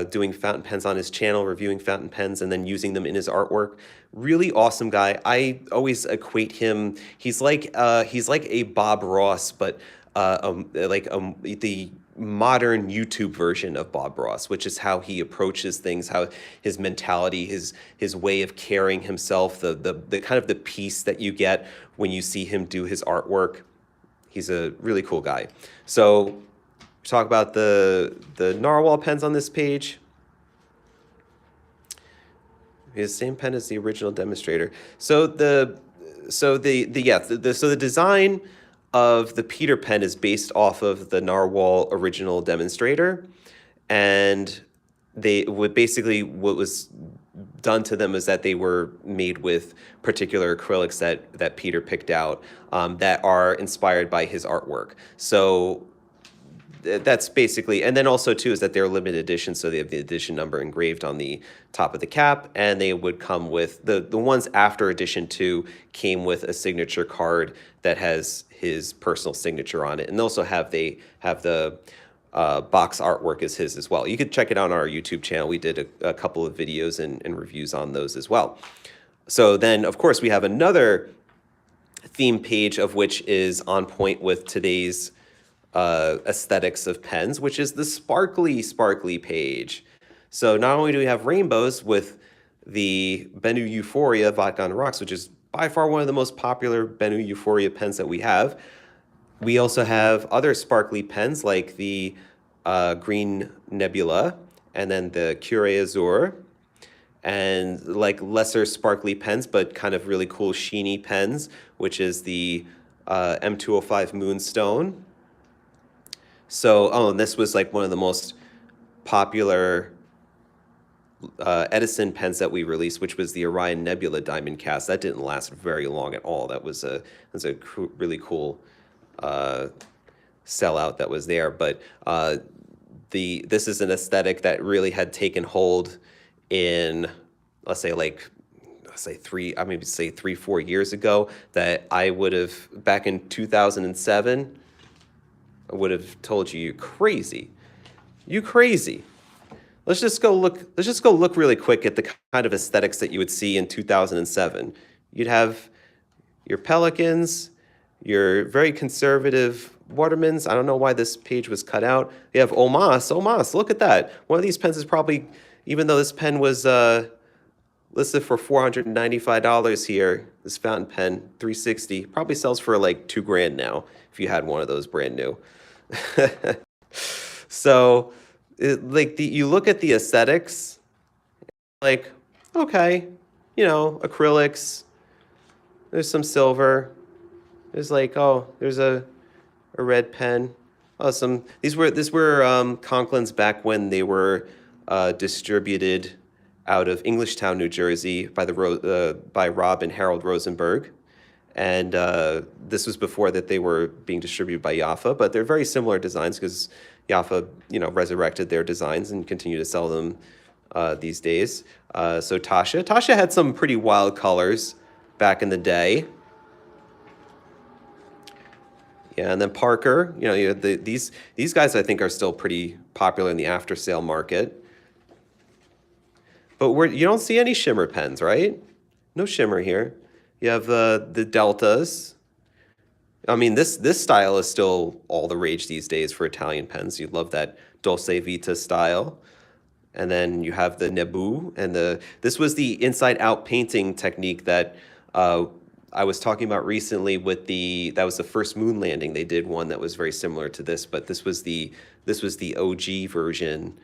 doing fountain pens on his channel, reviewing fountain pens, and then using them in his artwork. Really awesome guy. I always equate him. He's like a Bob Ross, but the modern YouTube version of Bob Ross, which is how he approaches things, how his mentality, his way of carrying himself, the kind of the peace that you get when you see him do his artwork. He's a really cool guy. So talk about the narwhal pens on this page. The same pen as the original demonstrator. So the design of the Peter pen is based off of the narwhal original demonstrator, and they would basically, what was done to them is that they were made with particular acrylics that Peter picked out that are inspired by his artwork. So that's basically, and then also too is that they're limited edition, so they have the edition number engraved on the top of the cap, and they would come with the ones after edition 2 came with a signature card that has his personal signature on it, and also they have the box artwork is his as well. You could check it out on our YouTube channel. We did a couple of videos and reviews on those as well. So then, of course, we have another theme page of which is on point with today's aesthetics of pens, which is the sparkly page. So not only do we have rainbows with the Benu Euphoria Vodka on the Rocks, which is by far one of the most popular Benu Euphoria pens that we have, we also have other sparkly pens like the Green Nebula and then the Curie Azur, and like lesser sparkly pens but kind of really cool sheeny pens, which is the M205 Moonstone. So, and this was like one of the most popular Edison pens that we released, which was the Orion Nebula Diamond Cast. That didn't last very long at all. That was a really cool sellout that was there. But this is an aesthetic that really had taken hold in, let's say 3-4 years ago, that I would have, back in 2007, I would have told you, you're crazy. You crazy. Let's just go look really quick at the kind of aesthetics that you would see in 2007. You'd have your Pelicans, your very conservative Watermans. I don't know why this page was cut out. You have Omas, look at that. One of these pens is probably, even though this pen was listed for $495 here, this fountain pen, $360, probably sells for like $2,000 now if you had one of those brand new. So, you look at the aesthetics, like, okay, acrylics, there's some silver, there's like, oh, there's a red pen. Oh, these were Conklin's back when they were distributed out of Englishtown, New Jersey by Rob and Harold Rosenberg. And this was before that they were being distributed by Jaffa, but they're very similar designs because Jaffa, resurrected their designs and continue to sell them these days. So Tasha had some pretty wild colors back in the day. Yeah, and then Parker, these guys I think are still pretty popular in the after sale market. But you don't see any shimmer pens, right? No shimmer here. You have the Deltas. I mean, this style is still all the rage these days for Italian pens. You love that Dolce Vita style. And then you have the Nebu, and this was the inside-out painting technique that I was talking about recently with that was the first moon landing. They did one that was very similar to this, but this was the OG version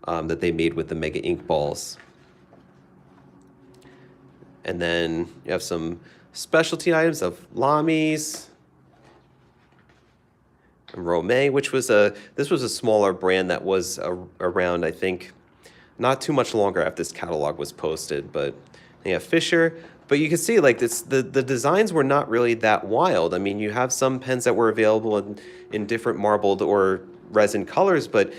that they made with the Mega Ink balls. And then you have some specialty items of Lamy's and Romay, which was this was a smaller brand that was around, I think, not too much longer after this catalog was posted. But you have Fisher. But you can see, like, the designs were not really that wild. I mean, you have some pens that were available in different marbled or resin colors, but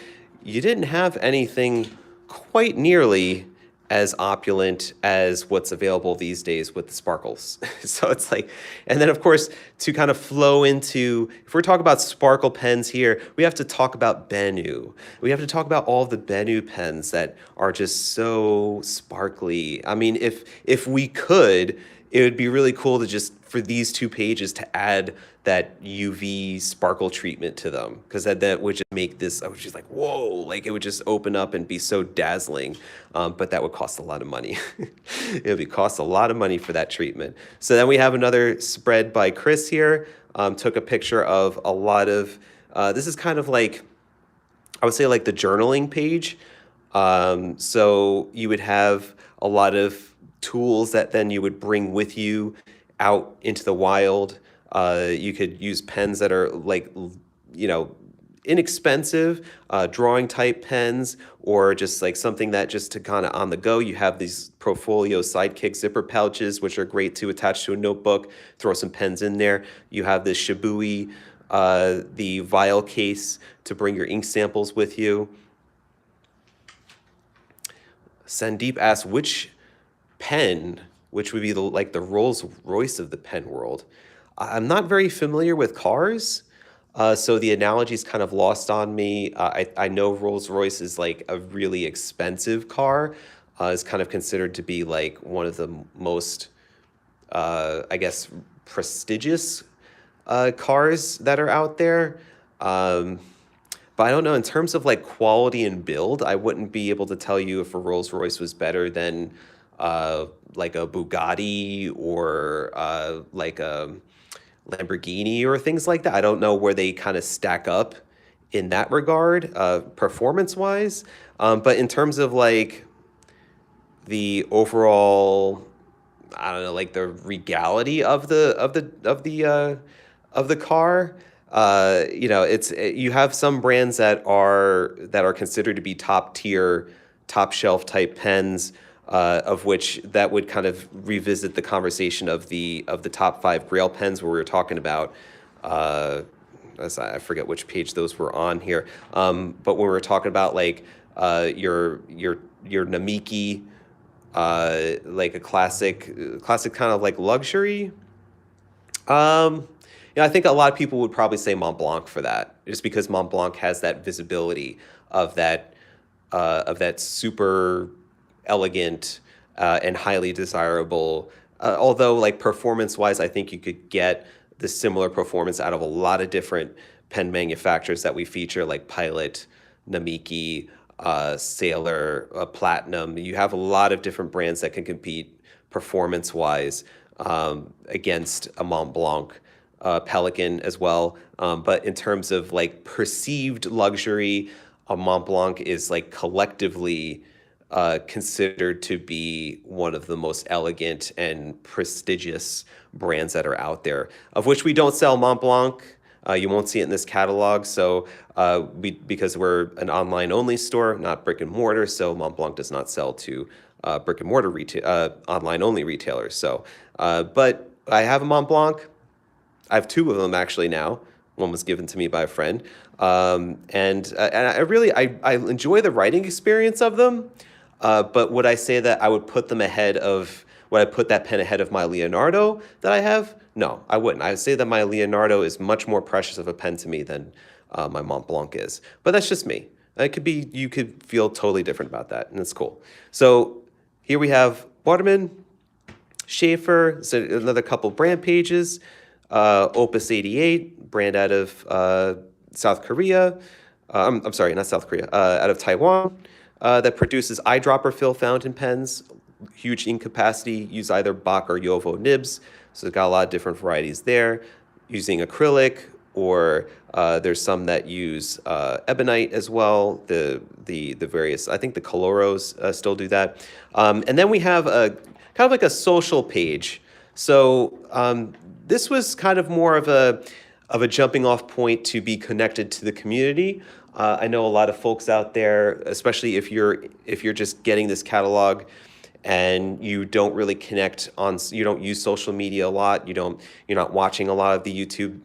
you didn't have anything quite nearly as opulent as what's available these days with the sparkles. So it's like, and then of course, to kind of flow into, if we're talking about sparkle pens here, we have to talk about Benu. We have to talk about all the Benu pens that are just so sparkly. I mean, if we could, it would be really cool to just, for these 2 pages, to add that UV sparkle treatment to them, because that would just make this, I was just like, whoa, like it would just open up and be so dazzling. But that would cost a lot of money. It would cost a lot of money for that treatment. So then we have another spread by Chris here. Took a picture of a lot of, this is kind of like, I would say like the journaling page. So you would have a lot of tools that then you would bring with you out into the wild. You could use pens that are like, you know, inexpensive, drawing type pens, or just like something that just to kind of on the go. You have these Profolio Sidekick zipper pouches, which are great to attach to a notebook, throw some pens in there. You have this Shibui, the vial case to bring your ink samples with you. Sandeep asks, which pen, which would be like the Rolls Royce of the pen world? I'm not very familiar with cars, so the analogy is kind of lost on me. I know Rolls Royce is like a really expensive car. Is kind of considered to be like one of the most, I guess, prestigious cars that are out there. But I don't know, in terms of like quality and build, I wouldn't be able to tell you if a Rolls Royce was better than like a Bugatti or like a Lamborghini or things like that. I don't know where they kind of stack up in that regard, performance-wise. But in terms of like the overall, I don't know, like the regality of the car, you know, you have some brands that are considered to be top tier, top shelf type pens, of which that would kind of revisit the conversation of the top 5 Grail pens, where we were talking about, I forget which page those were on here, but when we were talking about like your Namiki, like a classic kind of like luxury. You know, I think a lot of people would probably say Mont Blanc for that, just because Mont Blanc has that visibility of that super elegant and highly desirable. Although, like performance-wise, I think you could get the similar performance out of a lot of different pen manufacturers that we feature, like Pilot, Namiki, Sailor, Platinum. You have a lot of different brands that can compete performance-wise against a Mont Blanc. Pelican as well. But in terms of like perceived luxury, a Mont Blanc is like collectively considered to be one of the most elegant and prestigious brands that are out there, of which we don't sell Mont Blanc. You won't see it in this catalog. So because we're an online only store, not brick and mortar, so Mont Blanc does not sell to brick and mortar online only retailers. So, but I have a Mont Blanc. I have 2 of them actually now. One was given to me by a friend. And I really enjoy the writing experience of them. But would I say that I would put them ahead of, would I put that pen ahead of my Leonardo that I have? No, I wouldn't. I would say that my Leonardo is much more precious of a pen to me than my Mont Blanc is. But that's just me. It could be, you could feel totally different about that, and it's cool. So here we have Waterman, Schaefer, so another couple brand pages. Opus 88, brand out of South Korea. I'm sorry, not South Korea, out of Taiwan, that produces eyedropper fill fountain pens, huge ink capacity, use either Bach or Yovo nibs. So it's got a lot of different varieties there, using acrylic, or there's some that use ebonite as well. The various, I think the Coloros still do that. And then we have a kind of like a social page. So this was kind of more of a jumping off point to be connected to the community. I know a lot of folks out there, especially if you're just getting this catalog and you don't really connect on, you don't use social media a lot, you're not watching a lot of the YouTube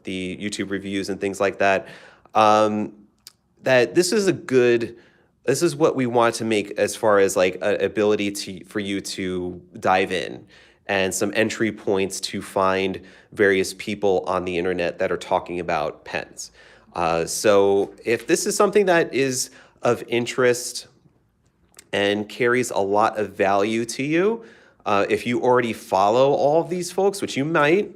the YouTube reviews and things like that. That this is a good this is what we want to make as far as like an ability for you to dive in and some entry points to find various people on the internet that are talking about pens. So if this is something that is of interest and carries a lot of value to you, if you already follow all of these folks, which you might,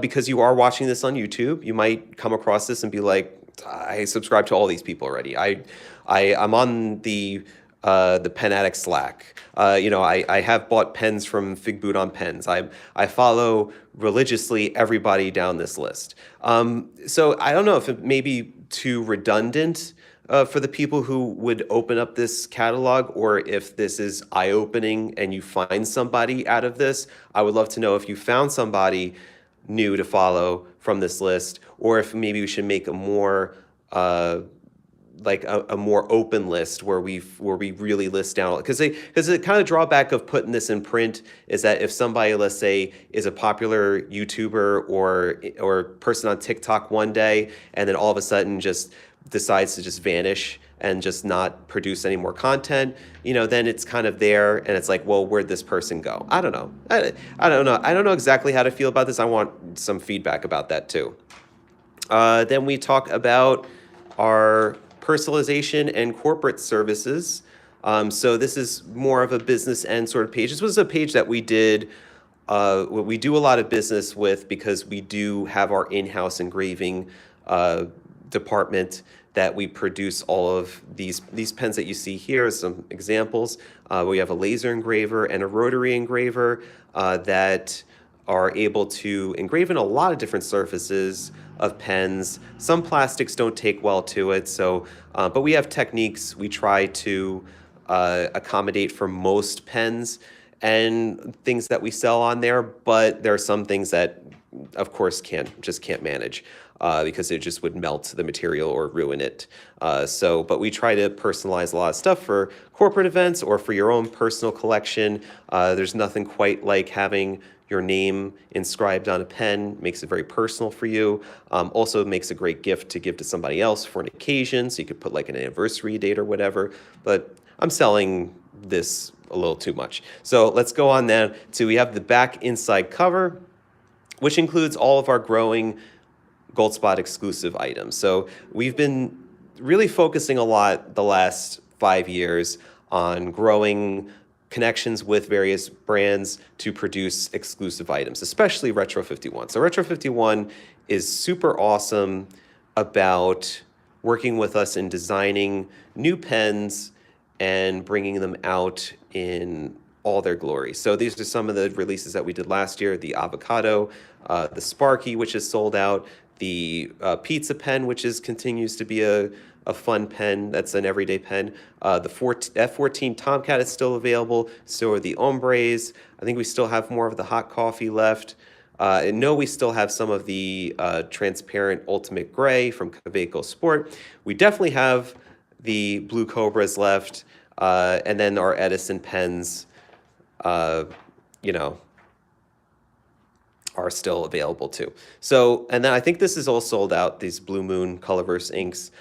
because you are watching this on YouTube, you might come across this and be like, I subscribe to all these people already. I'm on the Pen Addict Slack. I have bought pens from Fig Boot on Pens. I follow religiously everybody down this list. So I don't know if it may be too redundant for the people who would open up this catalog, or if this is eye-opening and you find somebody out of this. I would love to know if you found somebody new to follow from this list, or if maybe we should make a more like a more open list where we really list down, because the kind of drawback of putting this in print is that if somebody, let's say, is a popular YouTuber or person on TikTok one day and then all of a sudden just decides to just vanish and just not produce any more content, then it's kind of there and it's like, well, where'd this person go? I don't know. I don't know. I don't know exactly how to feel about this. I want some feedback about that too. Then we talk about our personalization and corporate services. So this is more of a business end sort of page. This was a page that we did, we do a lot of business with because we do have our in-house engraving department that we produce all of these pens that you see here. Some examples. We have a laser engraver and a rotary engraver that are able to engrave in a lot of different surfaces of pens. Some plastics don't take well to it, so but we have techniques. We try to accommodate for most pens and things that we sell on there, but there are some things that, of course, can't manage because it just would melt the material or ruin it. But we try to personalize a lot of stuff for corporate events or for your own personal collection. There's nothing quite like having your name inscribed on a pen. Makes it very personal for you. Also makes a great gift to give to somebody else for an occasion, so you could put like an anniversary date or whatever. But I'm selling this a little too much. So let's go on then to, we have the back inside cover, which includes all of our growing Goldspot exclusive items. So we've been really focusing a lot the last 5 years on growing connections with various brands to produce exclusive items, especially Retro 51. So Retro 51 is super awesome about working with us in designing new pens and bringing them out in all their glory. So these are some of the releases that we did last year: the Avocado, the Sparky, which is sold out, the Pizza pen, which continues to be a fun pen. That's an everyday pen. The F14 Tomcat is still available. So are the Ombres. I think we still have more of the hot coffee left. And no, we still have some of the transparent Ultimate Gray from Kaweco Sport. We definitely have the Blue Cobras left. And then our Edison pens, are still available too. So, and then I think this is all sold out, these Blue Moon Colorverse inks.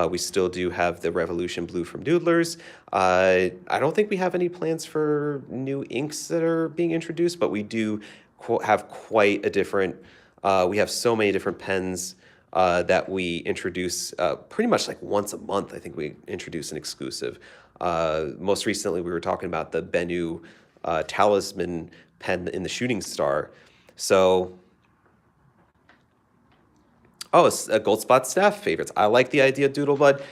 We still do have the Revolution Blue from Doodlers. I don't think we have any plans for new inks that are being introduced, but we do have quite a different, we have so many different pens that we introduce pretty much like once a month. I think we introduce an exclusive. Most recently, we were talking about the Bennu Talisman pen in the Shooting Star. So, it's a Goldspot staff favorites. I like the idea of Doodlebud.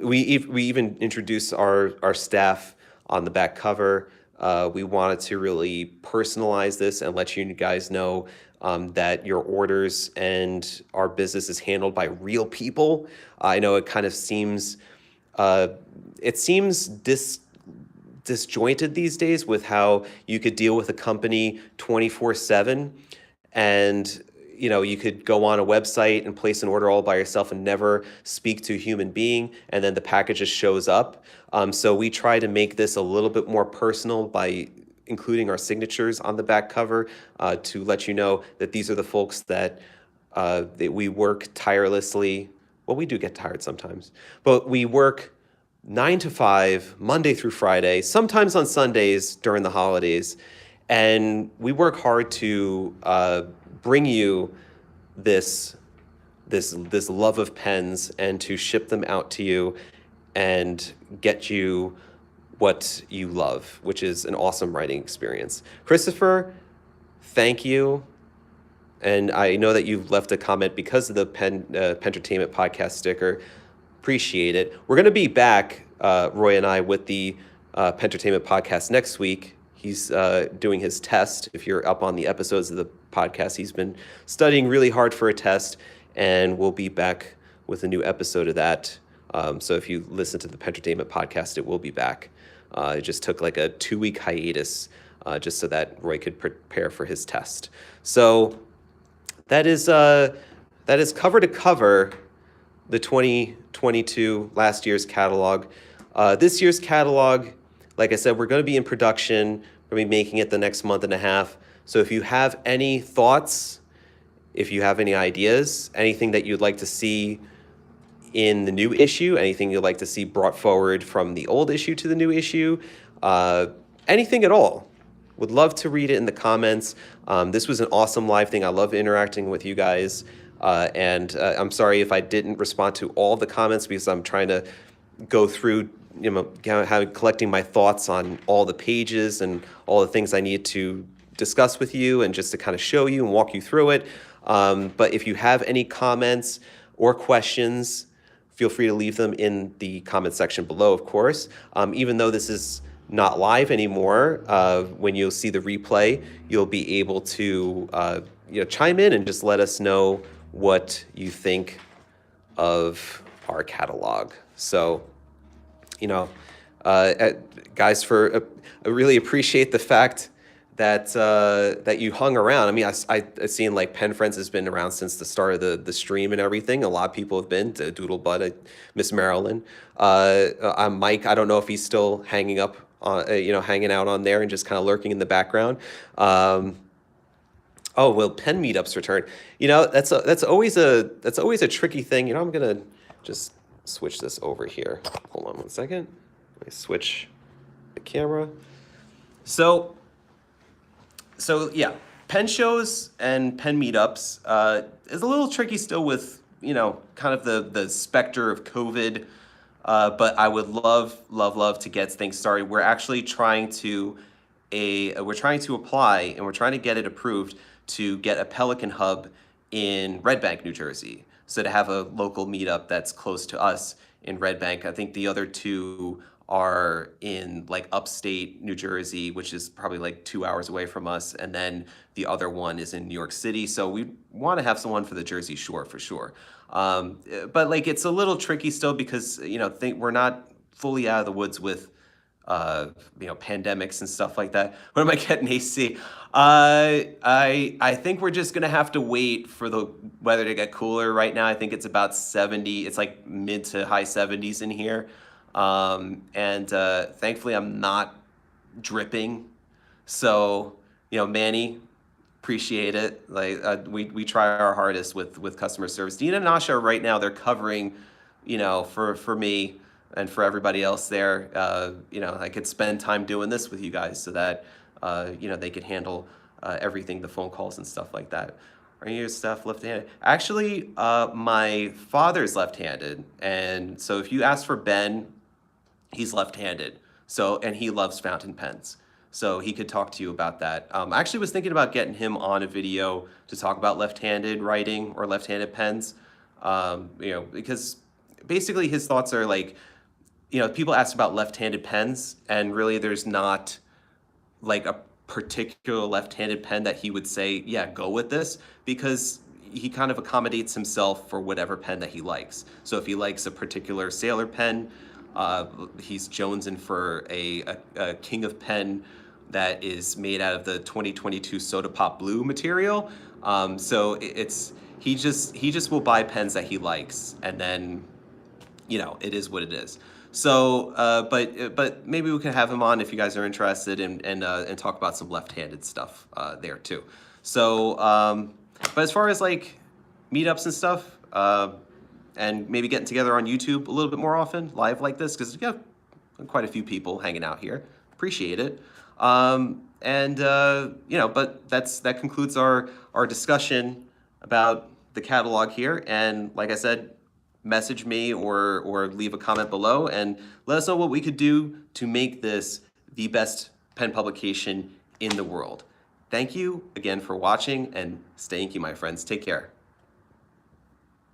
We even introduced our staff on the back cover. We wanted to really personalize this and let you guys know that your orders and our business is handled by real people. I know it kind of seems, disjointed these days with how you could deal with a company 24/7, and you could go on a website and place an order all by yourself and never speak to a human being, and then the package just shows up. So we try to make this a little bit more personal by including our signatures on the back cover to let you know that these are the folks that we work tirelessly. Well, we do get tired sometimes, but we work 9 to 5, Monday through Friday, sometimes on Sundays during the holidays. And we work hard to bring you this love of pens and to ship them out to you and get you what you love, which is an awesome writing experience. Christopher, thank you. And I know that you've left a comment because of the Pentertainment podcast sticker. Appreciate it. We're going to be back, Roy and I, with the Pentertainment podcast next week. He's doing his test. If you're up on the episodes of the podcast, he's been studying really hard for a test, and we'll be back with a new episode of that. So if you listen to the Pentertainment podcast, it will be back. It just took like a 2-week hiatus just so that Roy could prepare for his test. So that is cover to cover the 2022 last year's catalog. This year's catalog, like I said, we're going to be in production. We're going to be making it the next month and a half. So if you have any thoughts, if you have any ideas, anything that you'd like to see in the new issue, anything you'd like to see brought forward from the old issue to the new issue, anything at all, would love to read it in the comments. This was an awesome live thing. I love interacting with you guys. And I'm sorry if I didn't respond to all the comments because I'm trying to go through, collecting my thoughts on all the pages and all the things I need to discuss with you and just to kind of show you and walk you through it. But if you have any comments or questions, feel free to leave them in the comment section below, of course. Even though this is not live anymore, when you'll see the replay, you'll be able to chime in and just let us know what you think of our catalog. So, guys, I really appreciate the fact that you hung around. I mean, I've seen like Pen Friends has been around since the start of the stream and everything. A lot of people have been to Doodlebutt, Miss Marilyn. I'm Mike. I don't know if he's still hanging out on there and just kind of lurking in the background. Oh, will pen meetups return? That's always a tricky thing. I'm gonna just switch this over here. Hold on one second. Let me switch the camera. So yeah, pen shows and pen meetups is a little tricky still with kind of the specter of COVID. But I would love to get things started. We're actually trying to apply and we're trying to get it approved to get a Pelican hub in Red Bank, New Jersey. So to have a local meetup that's close to us in Red Bank. I think the other two are in like upstate New Jersey, which is probably like 2 hours away from us. And then the other one is in New York City. So we want to have someone for the Jersey Shore for sure. But like it's a little tricky still because we're not fully out of the woods with pandemics and stuff like that. What am I getting, AC? I think we're just gonna have to wait for the weather to get cooler. Right now, I think it's about 70. It's like mid to high 70s in here, and thankfully I'm not dripping. So Manny, appreciate it. Like we try our hardest with customer service. Dina and Nasha right now they're covering, for me and for everybody else there. I could spend time doing this with you guys so that they could handle everything, the phone calls and stuff like that. Are your stuff left-handed? Actually, my father's left-handed, and so if you ask for Ben, he's left-handed. So and he loves fountain pens. So he could talk to you about that. I actually was thinking about getting him on a video to talk about left-handed writing or left-handed pens, because basically his thoughts are like, people ask about left-handed pens, and really there's not like a particular left-handed pen that he would say, yeah, go with this, because he kind of accommodates himself for whatever pen that he likes. So if he likes a particular sailor pen, he's jonesing for a King of Pen that is made out of the 2022 Soda Pop Blue material. So he just will buy pens that he likes, and then it is what it is. So, but maybe we can have him on if you guys are interested and talk about some left-handed stuff there too. So, but as far as like meetups and stuff, and maybe getting together on YouTube a little bit more often, live like this, because we have quite a few people hanging out here. Appreciate it. But that concludes our discussion about the catalog here. And like I said, message me or leave a comment below and let us know what we could do to make this the best pen publication in the world. Thank you again for watching, and stay inky, my friends. Take care.